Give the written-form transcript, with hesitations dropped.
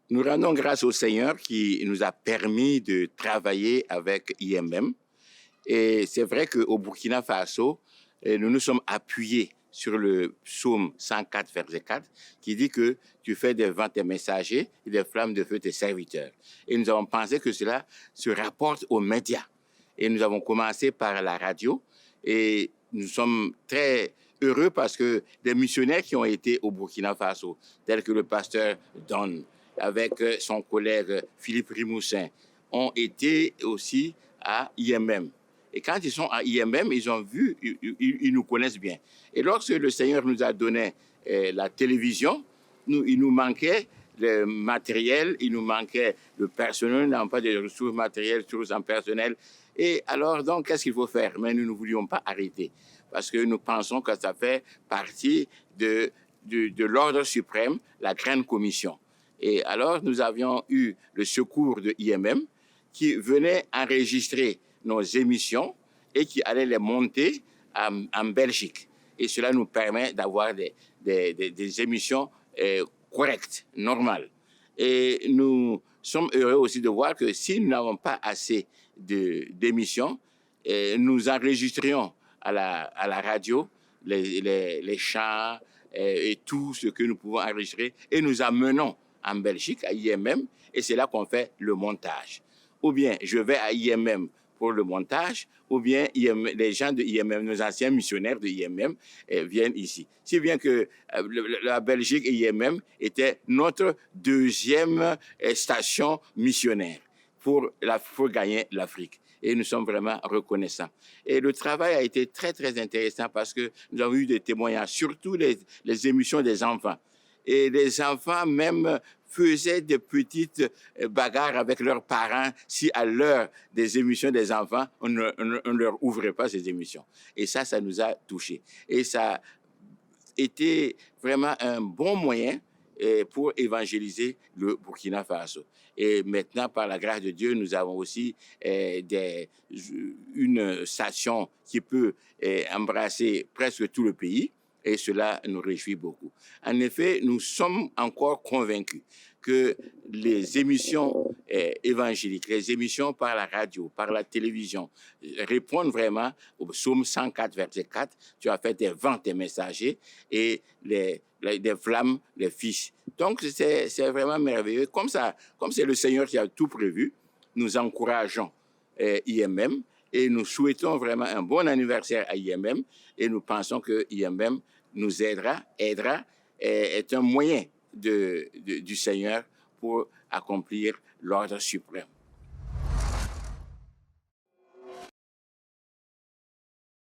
Nous rendons grâce au Seigneur qui nous a permis de travailler avec IMM. Et c'est vrai qu'au Burkina Faso, nous nous sommes appuyés sur le psaume 104, verset 4, qui dit que tu fais des vents tes messagers et des flammes de feu tes serviteurs. Et nous avons pensé que cela se rapporte aux médias. Et nous avons commencé par la radio et nous sommes très heureux parce que des missionnaires qui ont été au Burkina Faso, tels que le pasteur Don, avec son collègue Philippe Rimoussin, ont été aussi à IMM. Et quand ils sont à IMM, ils ont vu, ils nous connaissent bien. Et lorsque le Seigneur nous a donné la télévision, il nous manquait le matériel, il nous manquait le personnel, nous n'avons pas de ressources matérielles, ressources en personnel. Et alors, donc, qu'est-ce qu'il faut faire? Mais nous ne voulions pas arrêter parce que nous pensons que ça fait partie de l'ordre suprême, la grande commission. Et alors, nous avions eu le secours de IMM qui venait enregistrer nos émissions et qui allait les monter en Belgique. Et cela nous permet d'avoir des émissions correctes, normales. Et nous sommes heureux aussi de voir que si nous n'avons pas assez d'émissions, nous enregistrions à la radio les chants et tout ce que nous pouvons enregistrer et nous amenons en Belgique, à IMM, et c'est là qu'on fait le montage. Ou bien je vais à IMM pour le montage, ou bien les gens de IMM, nos anciens missionnaires de IMM, viennent ici. Si bien que la Belgique et IMM était notre deuxième station missionnaire pour gagner l'Afrique. Et nous sommes vraiment reconnaissants. Et le travail a été très, très intéressant parce que nous avons eu des témoignages, surtout les émissions des enfants. Et les enfants même faisaient des petites bagarres avec leurs parents si à l'heure des émissions des enfants, on ne leur ouvrait pas ces émissions. Et ça nous a touchés. Et ça a été vraiment un bon moyen pour évangéliser le Burkina Faso. Et maintenant, par la grâce de Dieu, nous avons aussi une station qui peut embrasser presque tout le pays. Et cela nous réjouit beaucoup. En effet, nous sommes encore convaincus que les émissions évangéliques, les émissions par la radio, par la télévision, répondent vraiment au psaume 104, verset 4. Tu as fait des vents tes messagers et des flammes, les fils. Donc, c'est vraiment merveilleux. Comme c'est le Seigneur qui a tout prévu, nous encourageons IMM et nous souhaitons vraiment un bon anniversaire à IMM et nous pensons que IMM nous aidera, est un moyen du Seigneur pour accomplir l'ordre suprême.